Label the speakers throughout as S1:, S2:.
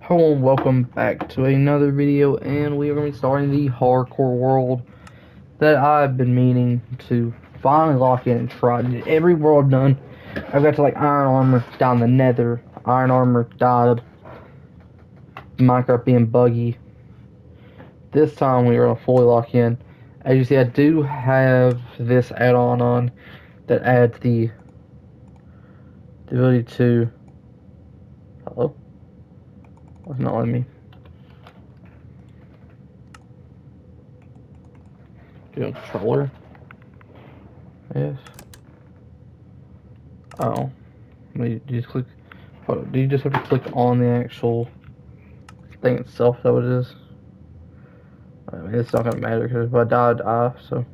S1: Hello and welcome back to another video, and we are going to be starting the hardcore world that I've been meaning to finally lock in and try. Every world done, I've got to like iron armor down the nether, iron armor died, Minecraft being buggy. This time we are going to fully lock in. As you see, I do have this add-on on that adds the ability to... Hello? It's not letting me. Do a controller? Yes. Oh. You just click. Hold on, do you just have to click on the actual thing itself? Is that what it is? I mean, it's not gonna matter because if I die, I die. So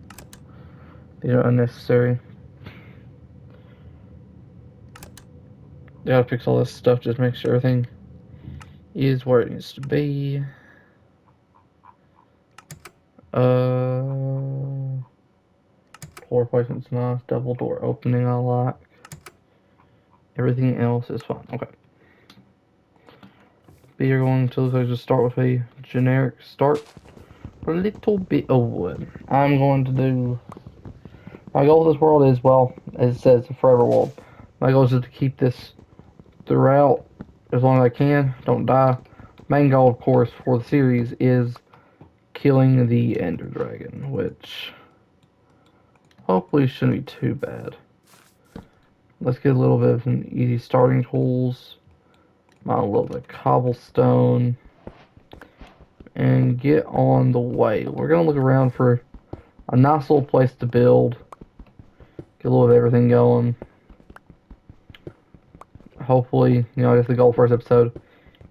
S1: these are unnecessary. You gotta fix all this stuff. Just make sure everything is where it needs to be. Floor placement's nice. Double door opening I like. Everything else is fine. Okay. We are going to just start with a generic start. A little bit of wood. I'm going to do. My goal with this world is, well, as it says, a forever world. My goal is just to keep this throughout as long as I can. Don't die. Main goal, of course, for the series is killing the Ender Dragon, which hopefully shouldn't be too bad. Let's get a little bit of some easy starting tools. Mine a little bit of cobblestone. And get on the way. We're going to look around for a nice little place to build. Get a little of everything going. Hopefully, I guess the goal for this episode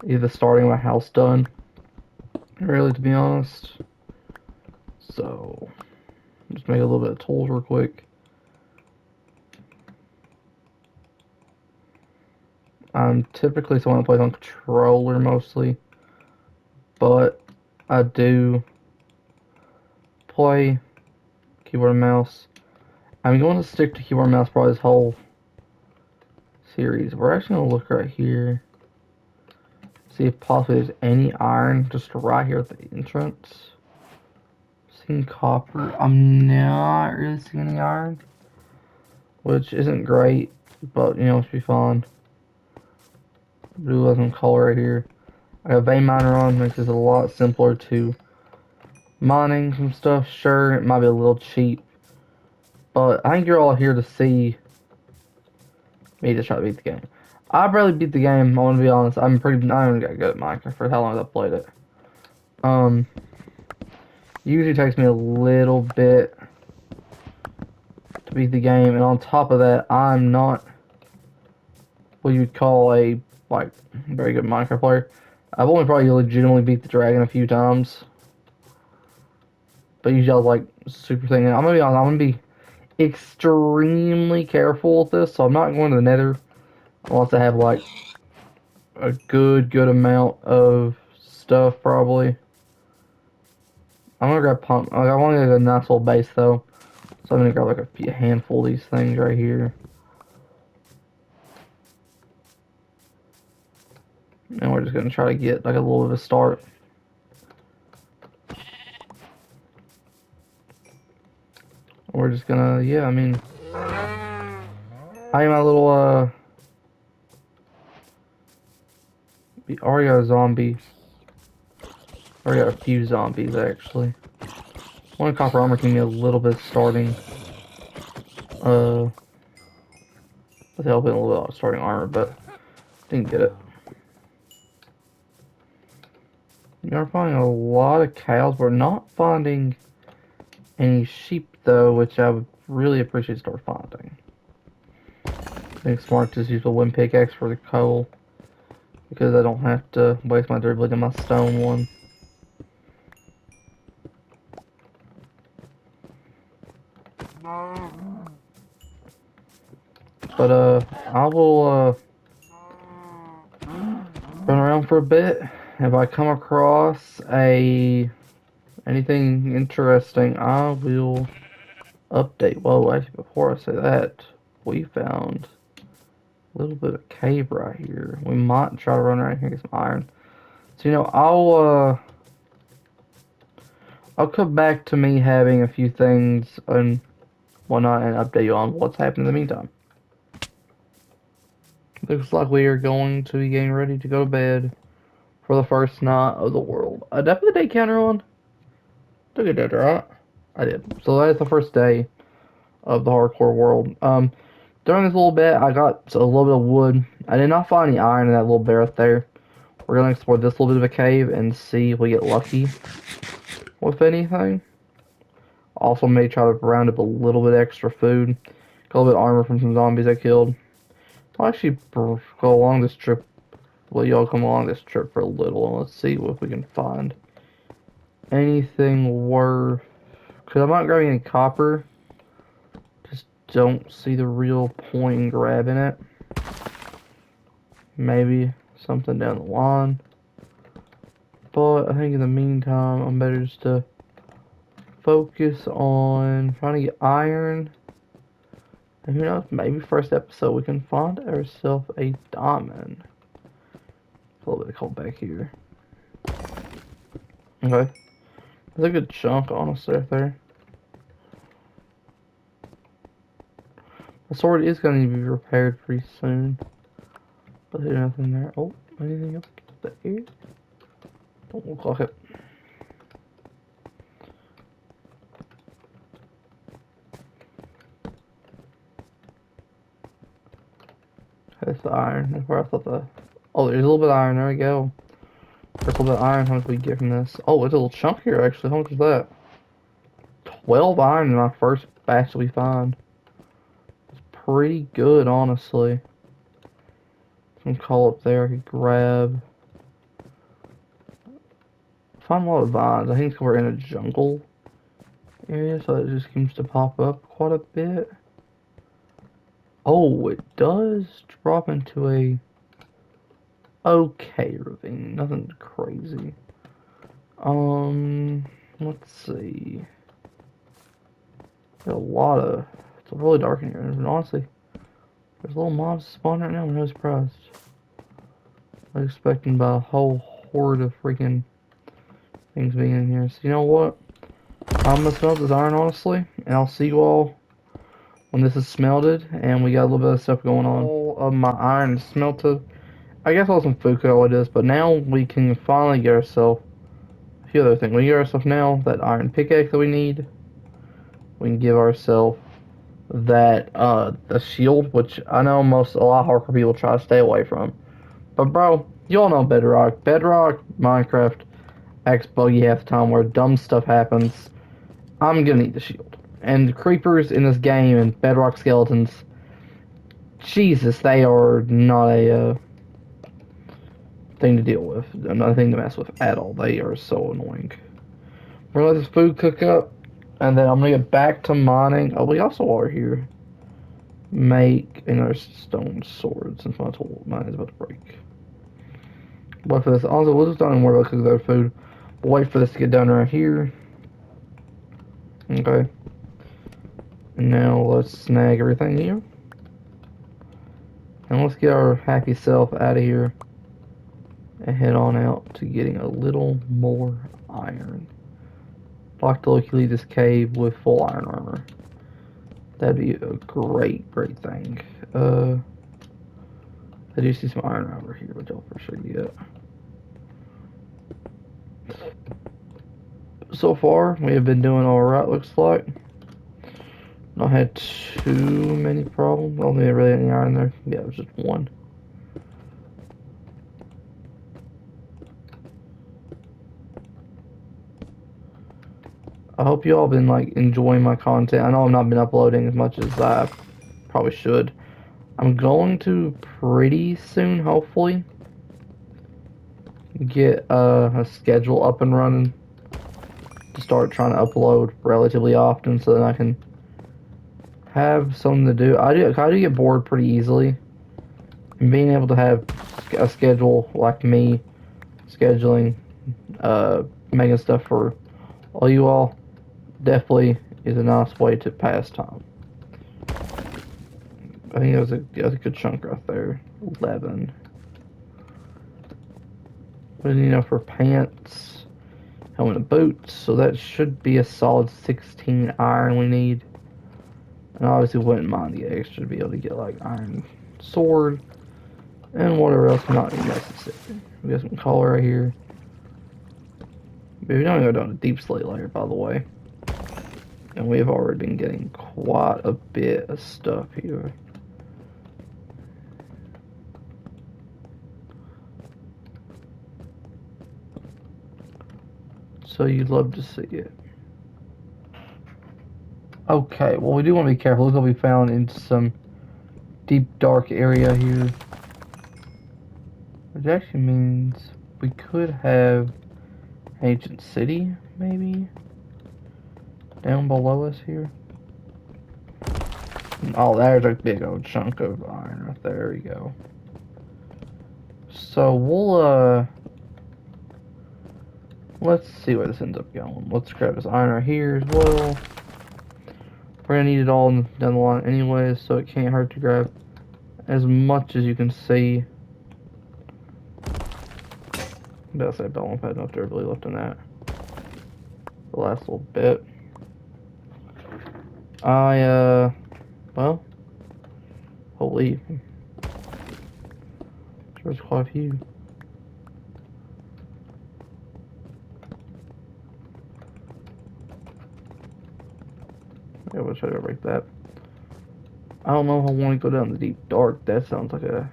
S1: is starting my house done. Really, to be honest. So, just make a little bit of tools real quick. I'm typically someone who plays on controller mostly, but I do play keyboard and mouse. I'm going to stick to keyboard and mouse probably this whole series. We're actually going to look right here, see if possibly there's any iron just right here at the entrance. Seeing copper. I'm not really seeing any iron, which isn't great, but it should be fun. Blue has some color right here. I got a vein miner on, makes it a lot simpler to mining some stuff. Sure, it might be a little cheap, but I think you're all here to see me just try to beat the game. I barely beat the game, I want to be honest. I haven't got good at Minecraft for how long I've played it. Usually takes me a little bit to beat the game, and on top of that, I'm not what you'd call a very good Minecraft player. I've only probably legitimately beat the dragon a few times, but usually I was like super thing. And I'm gonna be honest, I'm gonna be extremely careful with this, so I'm not going to the Nether unless I have like a good amount of stuff. Probably I'm gonna grab pump. I want to get a nice little base though, so I'm gonna grab like a handful of these things right here. And we're just going to try to get like a little bit of a start. We're just gonna, yeah, I mean, I am a little, we already got a zombie. Already got a few zombies, actually. One copper armor can be a little bit starting, with helping a little bit of starting armor, but didn't get it. We are finding a lot of cows. We're not finding any sheep, though, which I would really appreciate to start finding. I think it's smart to just use a wind pickaxe for the coal, because I don't have to waste my durability on my stone one. But I will run around for a bit. If I come across anything interesting, I will update. Whoa, actually, before I say that, we found a little bit of cave right here. We might try to run around here and get some iron. So, I'll come back to me having a few things and whatnot and update you on what's happened in the meantime. Looks like we are going to be getting ready to go to bed for the first night of the world. Did I put the day counter on? Took it did, right? I did. So that is the first day of the hardcore world. During this little bit, I got a little bit of wood. I did not find any iron in that little bit right there. We're gonna explore this little bit of a cave and see if we get lucky with anything. Also may try to round up a little bit extra food. Got a little bit of armor from some zombies I killed. I'll actually go along this trip. Well, y'all come along this trip for a little and let's see if we can find anything worth. Because I'm not grabbing any copper. Just don't see the real point in grabbing it. Maybe something down the line. But I think in the meantime, I'm better just to focus on trying to get iron. And who knows, maybe first episode we can find ourselves a diamond. A little bit cold back here. Okay. There's a good chunk, honestly, right there. The sword is going to be repaired pretty soon. But there's nothing there. Oh, anything up there? Don't look like it. That's the iron. That's where I thought the... Oh, there's a little bit of iron. There we go. There's a little bit of iron. How much we get from this? Oh, it's a little chunk here, actually. How much is that? 12 iron in my first batch that we find. It's pretty good, honestly. Some coal up there I could grab. Find a lot of vines. I think we're in a jungle area, so it just seems to pop up quite a bit. Oh, it does drop into a okay ravine. Nothing crazy. Let's see. There's a lot of... It's really dark in here, and honestly, there's little mobs spawning right now. I'm really surprised. I was expecting about a whole horde of freaking things being in here. So you know what? I'm gonna smelt this iron, honestly, and I'll see you all when this is smelted and we got a little bit of stuff going on. All of my iron is smelted. I guess I'll some food could all it is, but now we can finally get ourselves a few other things. We get ourselves now that iron pickaxe that we need. We can give ourselves that the shield, which I know a lot of hardcore people try to stay away from. But bro, you all know Bedrock. Bedrock, Minecraft, acts buggy half the time where dumb stuff happens. I'm gonna need the shield. And creepers in this game and Bedrock skeletons, Jesus, they are not a thing to deal with. Not a thing to mess with at all. They are so annoying. We're gonna let this food cook up, and then I'm gonna get back to mining. Oh, we also are here. Make another stone sword since my tool mine is about to break. Wait for this. Also, we'll just don't even worry about cooking their food. We'll wait for this to get done right here. Okay. And now let's snag everything here. And let's get our happy self out of here and head on out to getting a little more iron. I'd like to leave this cave with full iron armor. That'd be a great, great thing. I do see some iron armor here, which I'll for sure get. So far, we have been doing alright, looks like. Not had too many problems. I don't think I really had any iron there. Yeah, it was just one. I hope you all been like enjoying my content. I know I've not been uploading as much as I probably should. I'm going to pretty soon, hopefully, get a schedule up and running to start trying to upload relatively often so that I can have something to do. I do get bored pretty easily. And being able to have a schedule like me scheduling, making stuff for all you all definitely is a nice way to pass time. I think that was a good chunk right there. 11. We need enough for pants, helmet, and boots. So that should be a solid 16 iron we need. And obviously wouldn't mind the extra to be able to get like iron sword and whatever else not necessary. We got some coal right here. But we don't go down to deep slate layer, by the way. And we have already been getting quite a bit of stuff here. So you'd love to see it. Okay, well we do want to be careful. Look what we found in some deep dark area here. Which actually means we could have Ancient City, maybe? Down below us here. Oh, there's a big old chunk of iron right there. There we go. So we'll let's see where this ends up going. Let's grab this iron right here as well. We're gonna need it all down the line anyways, so it can't hurt to grab as much as you can see. That's that balance pad, enough durability left in that. The last little bit. Well, holy. There's quite a few. Yeah, we'll try to break that. I don't know if I want to go down the deep dark. That sounds like a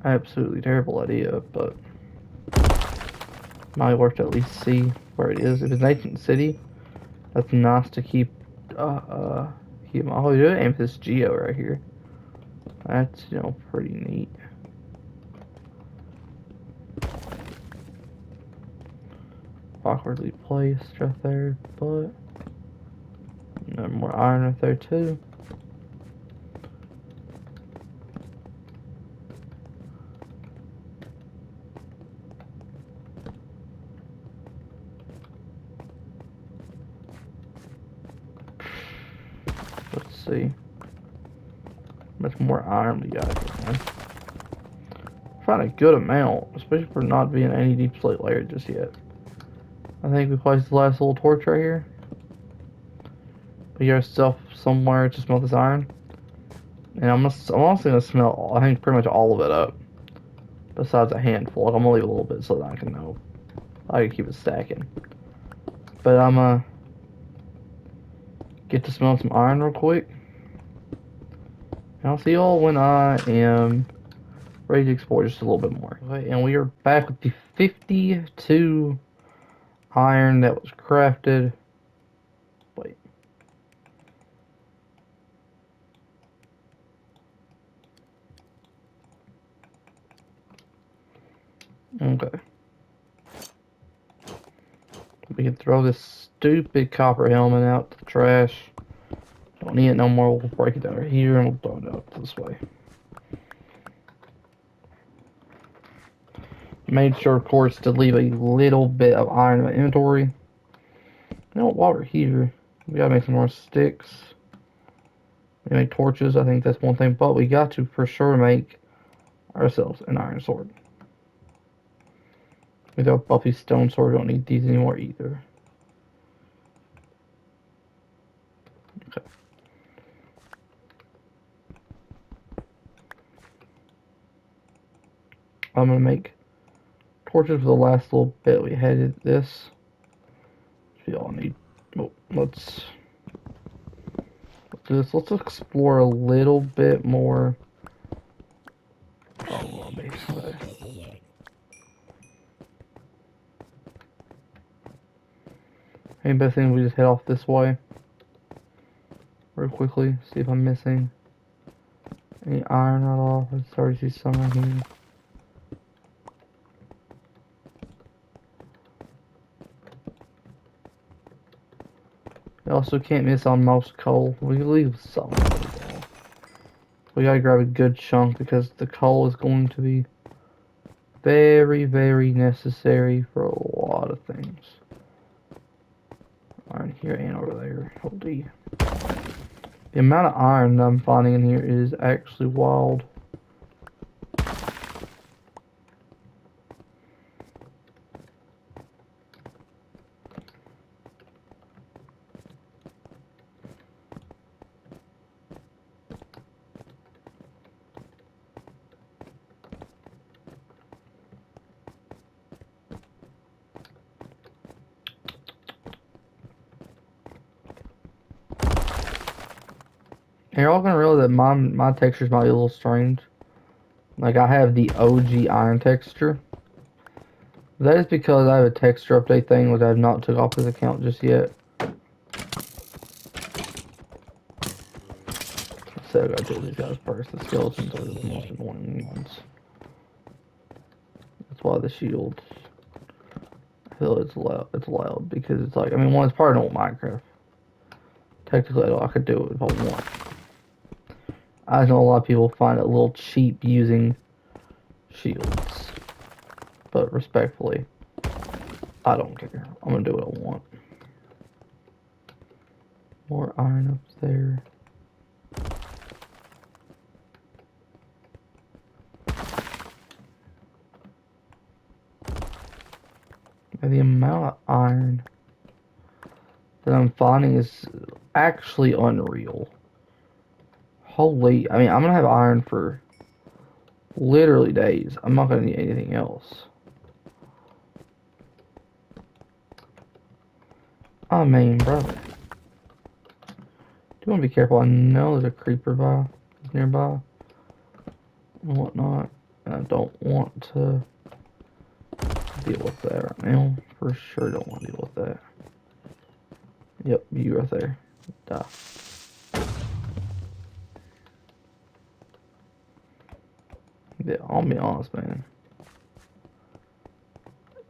S1: absolutely terrible idea, but might worth to at least see where it is. If it's an ancient city, that's nice to keep keep my whole amethyst geo right here. That's, you know, pretty neat. Awkwardly placed right there, but no more iron right there too. Let's see. Much more iron we got here, man. Found a good amount, especially for not being any deep slate layer just yet. I think we placed the last little torch right here. We got stuff somewhere to smelt this iron. And I'm also gonna smelt, I think, pretty much all of it up. Besides a handful. Like, I'm gonna leave a little bit so that I can know. I can keep it stacking. But I'm gonna get to smelt some iron real quick. And I'll see y'all when I am ready to explore just a little bit more. Okay, and we are back with the 52 iron that was crafted. Wait. Okay. We can throw this stupid copper helmet out to the trash. Don't need it no more. We'll break it down right here and we'll throw it out this way. Made sure, of course, to leave a little bit of iron in my inventory. You know, while we're here, we gotta make some more sticks. We make torches, I think that's one thing, but we got to for sure make ourselves an iron sword. Without Buffy's stone sword, we don't need these anymore either. Okay. I'm gonna make torches for the last little bit we headed this. We all need. Oh, let's do this. Let's explore a little bit more. Oh, basically. Maybe best thing we just head off this way real quickly. See if I'm missing any iron at all. I already see some right here. You also can't miss on most coal. We can leave some. We gotta grab a good chunk because the coal is going to be very, very necessary for a lot of things. Iron here and over there. Holy. The amount of iron that I'm finding in here is actually wild. you're all gonna realize that my textures might be a little strange. Like I have the OG iron texture. That is because I have a texture update thing which I have not took off this account just yet. So I gotta do these guys first. The skeletons are the most annoying ones. That's why the shield. I feel it's loud. It's loud because it's like, I mean, one, it's part of old Minecraft. Technically, I could do it if I want. I know a lot of people find it a little cheap using shields, but respectfully, I don't care. I'm gonna do what I want. More iron up there. And the amount of iron that I'm finding is actually unreal. Holy, I mean, I'm gonna have iron for literally days. I'm not gonna need anything else. I mean, brother. Do you want to be careful? I know there's a creeper nearby and whatnot. And I don't want to deal with that right now. For sure don't want to deal with that. Yep, you right there. Die. Yeah, I'll be honest, man.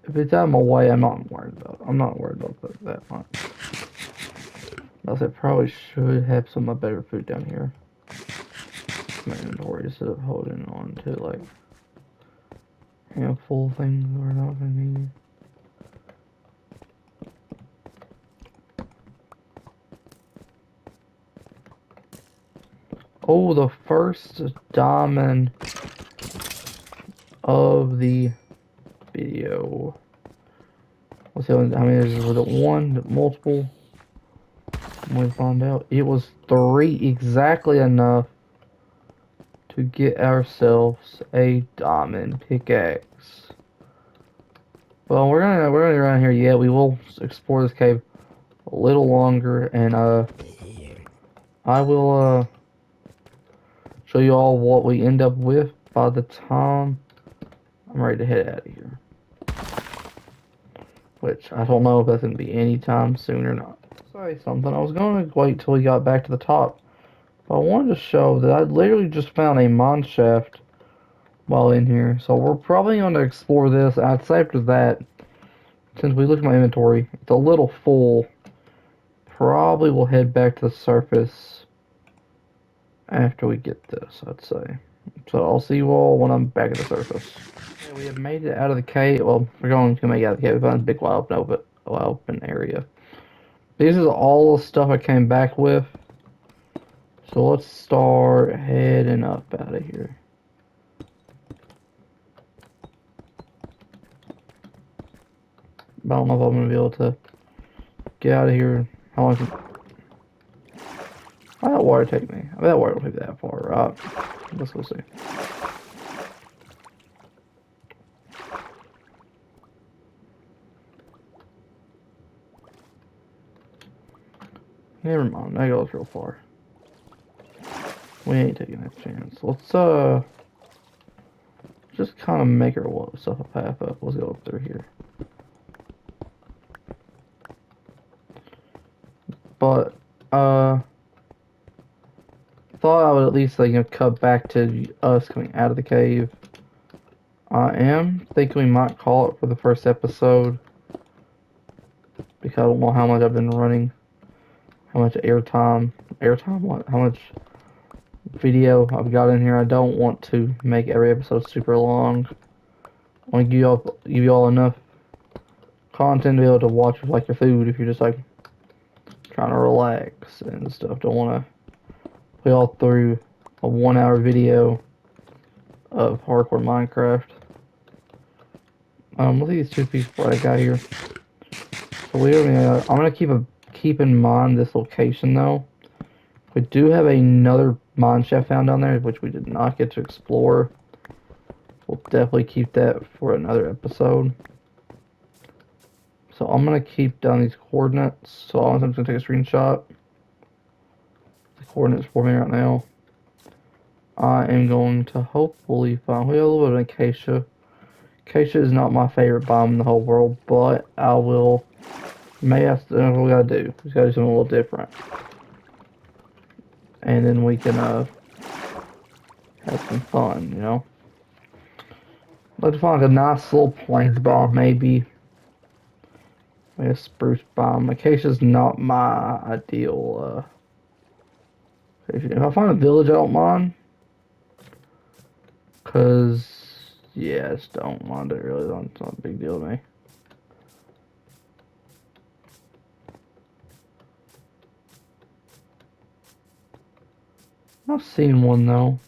S1: If it's out of my way, I'm not worried about it. I'm not worried about that much. I said probably should have some of my better food down here. My inventory instead of holding on to like handful of things we're not gonna need. Oh, the first diamond of the video. Let's see how many was it? One, multiple. We find out it was 3, exactly enough to get ourselves a diamond pickaxe. Well, we're gonna be around here. Yeah, we will explore this cave a little longer, and I will show you all what we end up with by the time I'm ready to head out of here. Which I don't know if that's gonna be anytime soon or not. Say something. I was gonna wait till we got back to the top. But I wanted to show that I literally just found a mine shaft while in here. So we're probably going to explore this. I'd say after that, since we looked at my inventory, it's a little full. Probably we'll head back to the surface after we get this, I'd say. So I'll see you all when I'm back at the surface. Okay, we have made it out of the cave. Well, we're going to make it out of the cave. We found a big wide open area. This is all the stuff I came back with. So let's start heading up out of here. But I don't know if I'm going to be able to get out of here. How long? How'd that water take me? I bet that water don't take me that far, right? Let's go see. Never mind, that goes real far. We ain't taking that chance. Let's just kind of make ourselves a path up. Let's go up through here. But thought I would at least like cut back to us coming out of the cave. I am thinking we might call it for the first episode because I don't know how much I've been running, how much airtime, what? How much video I've got in here. I don't want to make every episode super long. I want to give you all enough content to be able to watch with like your food if you're just like trying to relax and stuff. Don't want to put y'all through a 1-hour video of hardcore Minecraft. Look at these 2 pieces I got here. So I'm gonna keep in mind this location though. We do have another mine shaft found down there, which we did not get to explore. We'll definitely keep that for another episode. So I'm gonna keep down these coordinates. So I'm just gonna take a screenshot. The coordinates for me right now. I am going to hopefully find. We have a little bit of acacia. Acacia is not my favorite biome in the whole world, but I will. May have to. What we gotta do? We gotta do something a little different, and then we can have some fun. You know, like to find like a nice little plains biome, maybe. Maybe a spruce biome. Acacia is not my ideal. If I find a village, I don't mind. Cause yeah, I just don't mind it really. It's not a big deal to me. I've seen one though.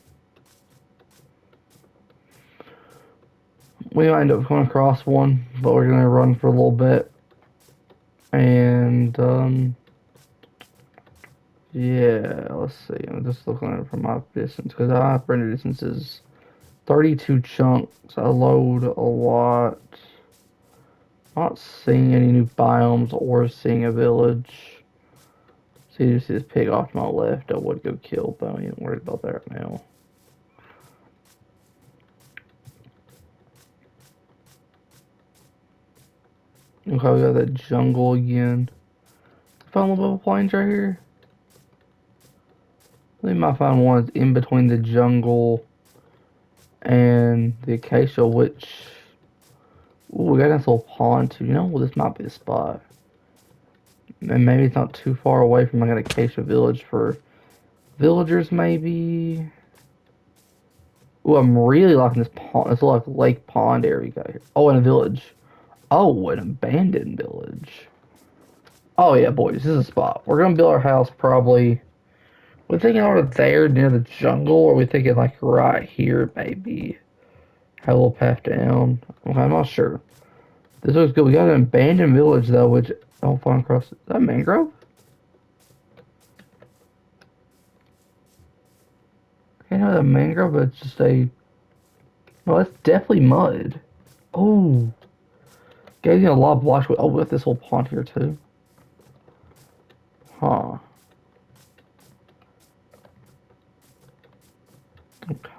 S1: We might end up coming across one, but we're gonna run for a little bit. And yeah, let's see. I'm just looking at it from my distance because my render distance is 32 chunks. I load a lot. Not seeing any new biomes or seeing a village. See, you see this pig off to my left. I would go kill, but I ain't worried about that right now. Okay, we got that jungle again. Found a little bit of plains right here. I think I might find one that's in between the jungle and the acacia, which. Ooh, we got a nice little pond too. You know, well, this might be the spot. And maybe it's not too far away from like an acacia village for villagers, maybe. Ooh, I'm really liking this pond. This little like lake pond area we got here. Oh, and a village. Oh, an abandoned village. Oh yeah, boys, this is a spot. We're gonna build our house probably. We're thinking over there near the jungle, or we thinking like right here, maybe. Have a little path down. Okay, I'm not sure. This looks good. We got an abandoned village though, which I don't find across. Is that mangrove? I know the mangrove, but it's just a. No, that's definitely mud. Oh, getting a lot of blocks. Oh, with this whole pond here too. Huh.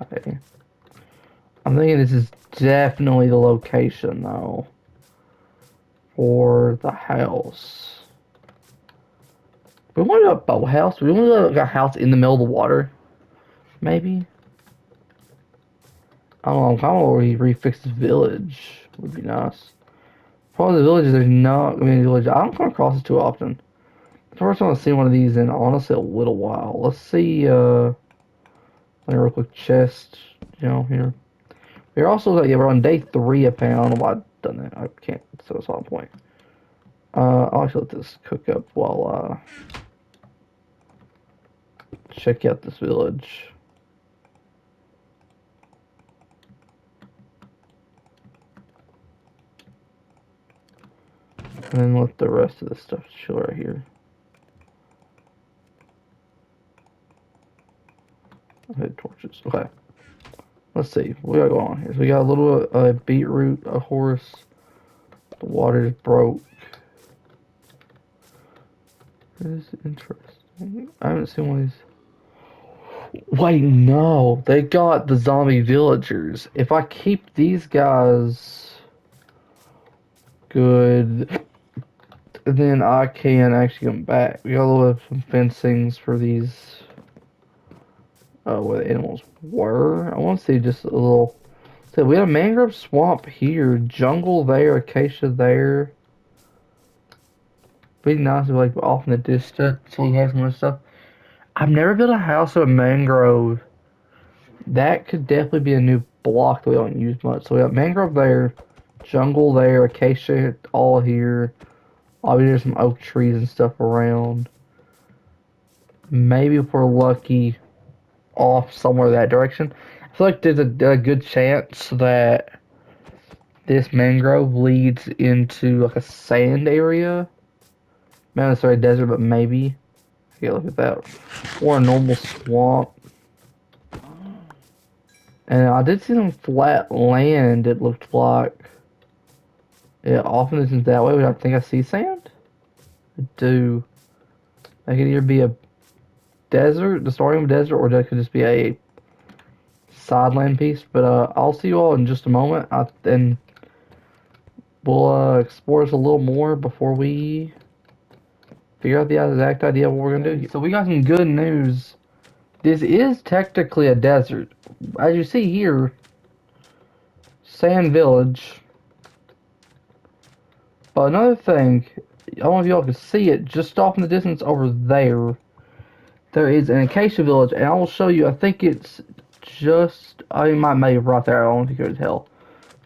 S1: Okay. I'm thinking this is definitely the location though for the house. We wanted a boathouse. We wanted like a house in the middle of the water, maybe. I don't know. I'm kind of where we refix the village. Would be nice. Probably the villages. There's not gonna be any village. I don't come across it too often. The first time I've seen one of these in honestly a little while. Let's see. Like a real quick chest. You know here. We're also like yeah, we're on day 3 apparently. I don't know why I've done that. I can't. So it's on point. I'll actually let this cook up while check out this village. And then let the rest of this stuff chill right here. Okay, torches. Okay. Let's see. What we got going on here? So we got a little beetroot, a horse. The water's broke. This is interesting. I haven't seen one of these. Wait, no. They got the zombie villagers. If I keep these guys good, then I can actually come back. We got a little bit of some fencings for these. Where the animals were. I want to see just a little. So we have a mangrove swamp here, jungle there, acacia there. Be nice if like off in the distance so we have some more stuff. I've never built a house with a mangrove. That could definitely be a new block that we don't use much. So we got mangrove there, jungle there, acacia all here. Obviously there's some oak trees and stuff around. Maybe if we're lucky, off somewhere that direction. I feel like there's a good chance that this mangrove leads into like a sand area. Not necessarily a desert, but maybe. Yeah, look at that. Or a normal swamp. And I did see some flat land, it looked like. Yeah, often isn't that way, but I think I see sand. I do. That could either be a desert, the starting of a desert, or that could just be a sideland piece. But I'll see you all in just a moment, and we'll explore this a little more before we figure out the exact idea of what we're gonna do. So we got some good news. This is technically a desert. As you see here, Sand Village. But another thing, I don't know if y'all can see it, just off in the distance over there, there is an acacia village, and I will show you, I think it's just, I may have right there, I don't think you can tell.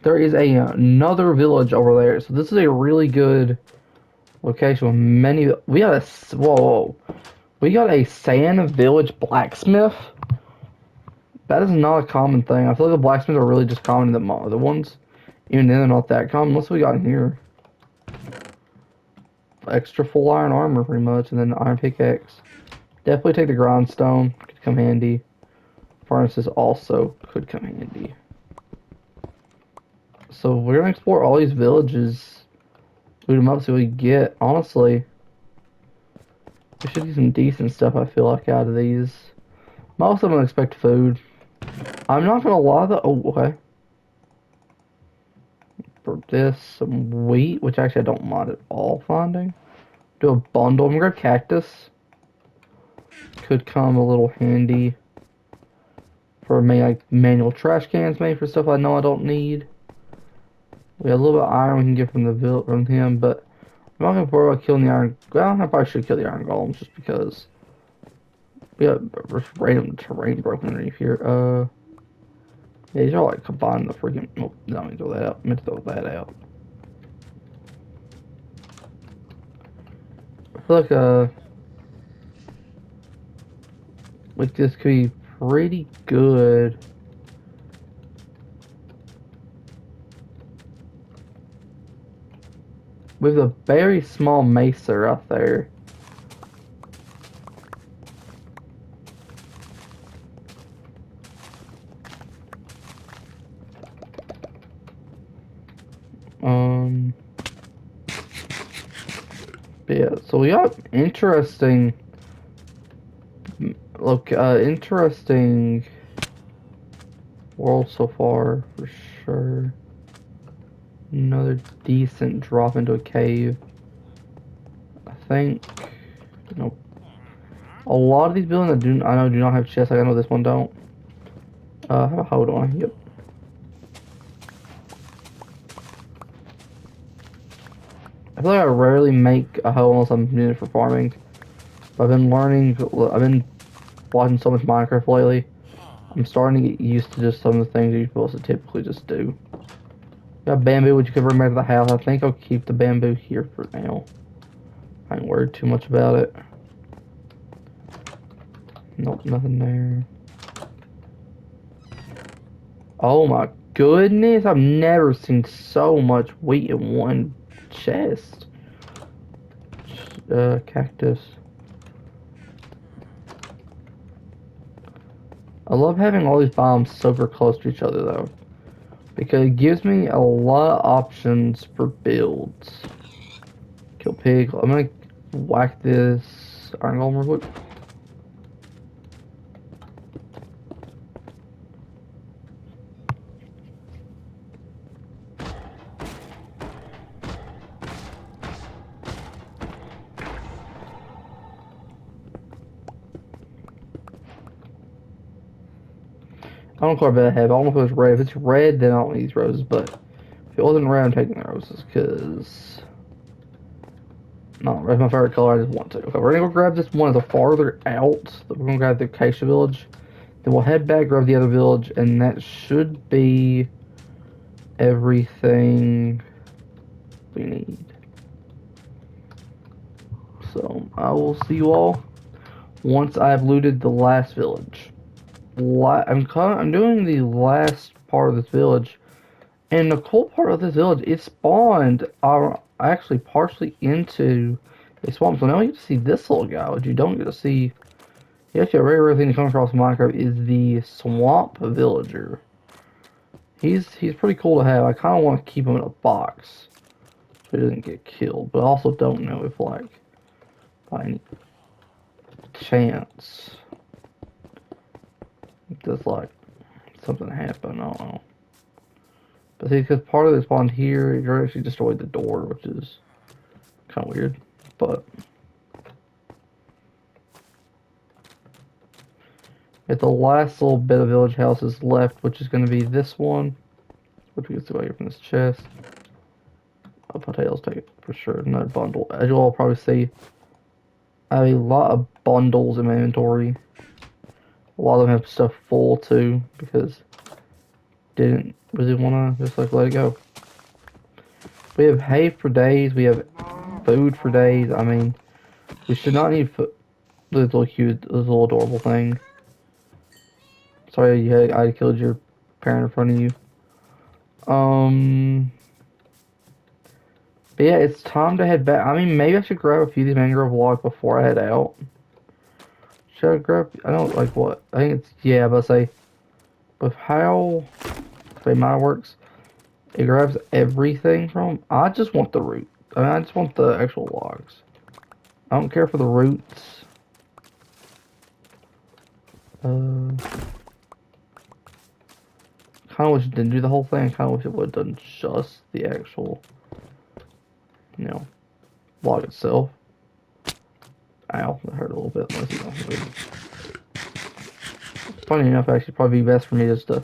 S1: There is another village over there, so this is a really good location with many, we got a, whoa, we got a sand village blacksmith. That is not a common thing. I feel like the blacksmiths are really just common in the other ones. Even then, they're not that common. What's we got in here? Extra full iron armor, pretty much, and then the iron pickaxe. Definitely take the grindstone. Could come handy. Furnaces also could come handy. So we're gonna explore all these villages. Loot them up, see what we get. Honestly, we should get some decent stuff, I feel like, out of these. Most of them expect food. I'm not gonna lie though. Oh, okay. For this, some wheat, which actually I don't mind at all finding. Do a bundle. I'm gonna grab cactus. Could come a little handy for me, like manual trash cans, maybe for stuff I know I don't need. We have a little bit of iron we can get from from him, but I'm not gonna worry about killing the iron. Well, I probably should kill the iron golems just because we got random terrain broken underneath here. Yeah, these are like combined the freaking. Oh, no, let me throw that out. I meant to throw that out. I feel like this could be pretty good. With a very small mesa right there. Yeah, so we got interesting interesting world so far for sure. Another decent drop into a cave. I think, nope. A lot of these buildings I know do not have chests. Like I know this one don't. Hold on. Yep. I feel like I rarely make a hoe unless I'm doing it for farming. But I've been learning. I've been watching so much Minecraft lately. I'm starting to get used to just some of the things you're supposed to typically just do. Got bamboo, which you can bring back to the house. I think I'll keep the bamboo here for now. I ain't worried too much about it. Nope, nothing there. Oh my goodness, I've never seen so much wheat in one chest. Cactus. I love having all these biomes super close to each other though, because it gives me a lot of options for builds. Kill pig. I'm gonna whack this iron golem real quick. I don't care about that. I don't know if it's red. If it's red, then I don't need these roses. But if it wasn't red, I'm taking the roses because no, red's my favorite color. I just want to. Okay, we're gonna go grab this one. It's a farther out. We're gonna grab the acacia village. Then we'll head back, grab the other village, and that should be everything we need. So I will see you all once I've looted the last village. I'm doing the last part of this village, and the cool part of this village, it spawned actually partially into a swamp. So now you get to see this little guy, which you don't get to see. Actually, a very rare thing to come across in Minecraft is the swamp villager. He's pretty cool to have. I kind of want to keep him in a box so he doesn't get killed, but I also don't know if like by any chance does like something happen. I don't know. But see, because part of this spawned here, you actually destroyed the door, which is kind of weird. But if the last little bit of village houses left, which is going to be this one, which we can see right here from this chest. I'll potatoes take it for sure. Another bundle. As you'll all probably see, I have a lot of bundles in my inventory. A lot of them have stuff full too, because didn't really want to just like let it go. We have hay for days. We have food for days. I mean, we should not need this little cute, this little adorable thing. Sorry, I killed your parent in front of you. But yeah, it's time to head back. I mean, maybe I should grab a few of these mangrove logs before I head out. Should I grab? I don't like what. I think it's yeah, but say with how say my works, it grabs everything from. I just want the root. I mean, I just want the actual logs. I don't care for the roots. Kind of wish it didn't do the whole thing. Kind of wish it would have done just the actual, log itself. Ow, that hurt a little bit. Funny enough, actually, probably be best for me just to.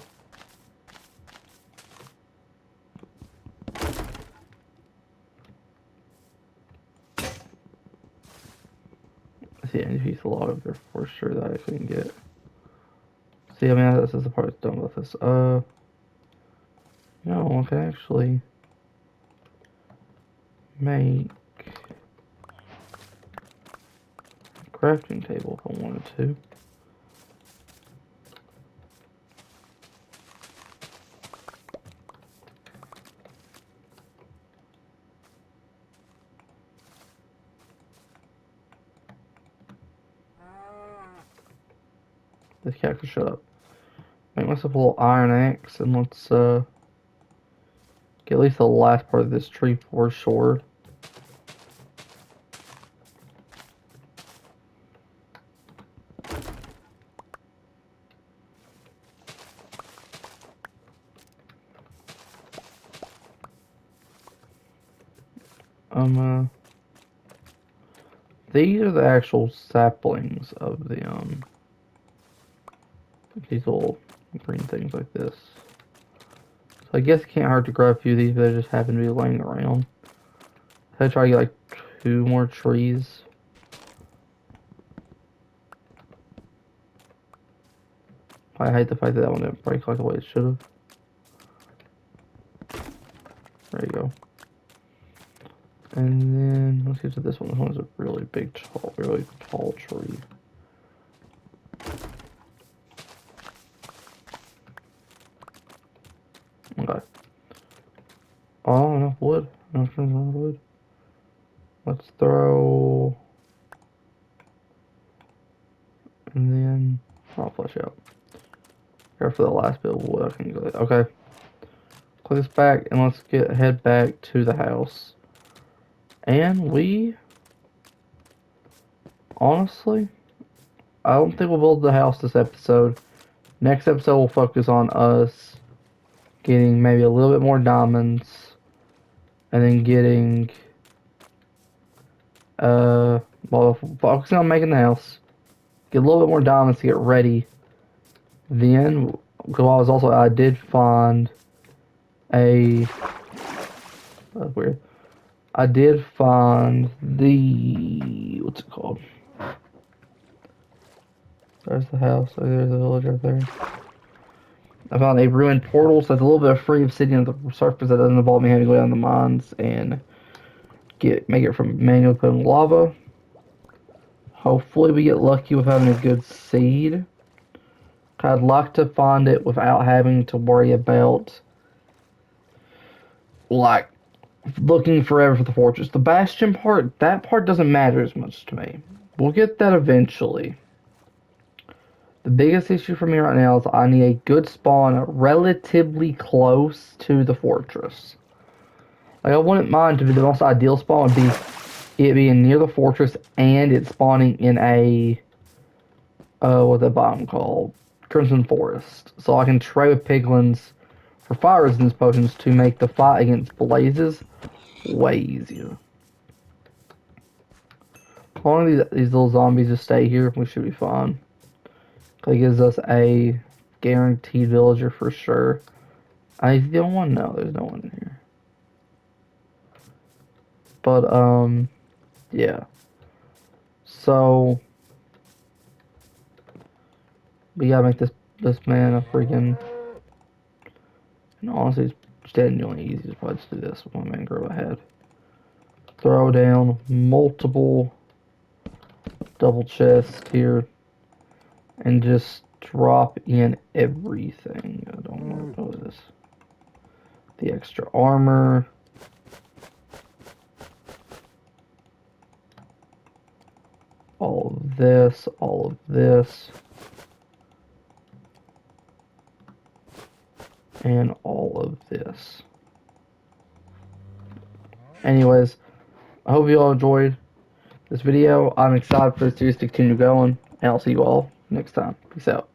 S1: See any piece of log up there for sure that I couldn't get. See, I mean, this is the part that's done with this. No, I can actually make a crafting table if I wanted to. This cat can shut up. Make myself a little iron axe and let's get at least the last part of this tree for sure. These are the actual saplings of the these little green things like this. So I guess it can't hurt to grab a few of these, but they just happen to be laying around. I try to get like 2 more trees. I hate the fact that one didn't break like the way it should have. There you go. And then let's get to this one. This one's a really big, really tall tree. Okay. Oh, enough wood. Enough wood. Let's throw. And then I'll flush out. Here for the last bit of wood. I can go. Okay. Click this back and let's head back to the house. And we honestly, I don't think we'll build the house this episode. Next episode we'll focus on us getting maybe a little bit more diamonds, and then getting well, focusing on making the house, get a little bit more diamonds to get ready. Then, because I did find a that's weird. I did find the what's it called? There's the house. There's the village right there. I found a ruined portal, so it's a little bit of free obsidian at the surface that doesn't involve me having to go down the mines and make it from manually putting lava. Hopefully we get lucky with having a good seed. I'd like to find it without having to worry about like looking forever for the fortress. The bastion part, that part doesn't matter as much to me. We'll get that eventually. The biggest issue for me right now is I need a good spawn relatively close to the fortress. Like, I wouldn't mind to be the most ideal spawn would be it being near the fortress and it spawning in a what's that bottom called? Crimson Forest. So I can trade with piglins for fire resistance potions to make the fight against blazes way easier. As long as these little zombies just stay here, we should be fine. It gives us a guaranteed villager for sure. I don't want to know. There's no one in here. But yeah. So we gotta make this man a freaking. And honestly, it's genuinely easy to probably just do this with my man girl ahead. Throw down multiple double chests here and just drop in everything. I don't want to know this. The extra armor. All of this, all of this. And all of this. Anyways, I hope you all enjoyed this video. I'm excited for the series to continue going, and I'll see you all next time. Peace out.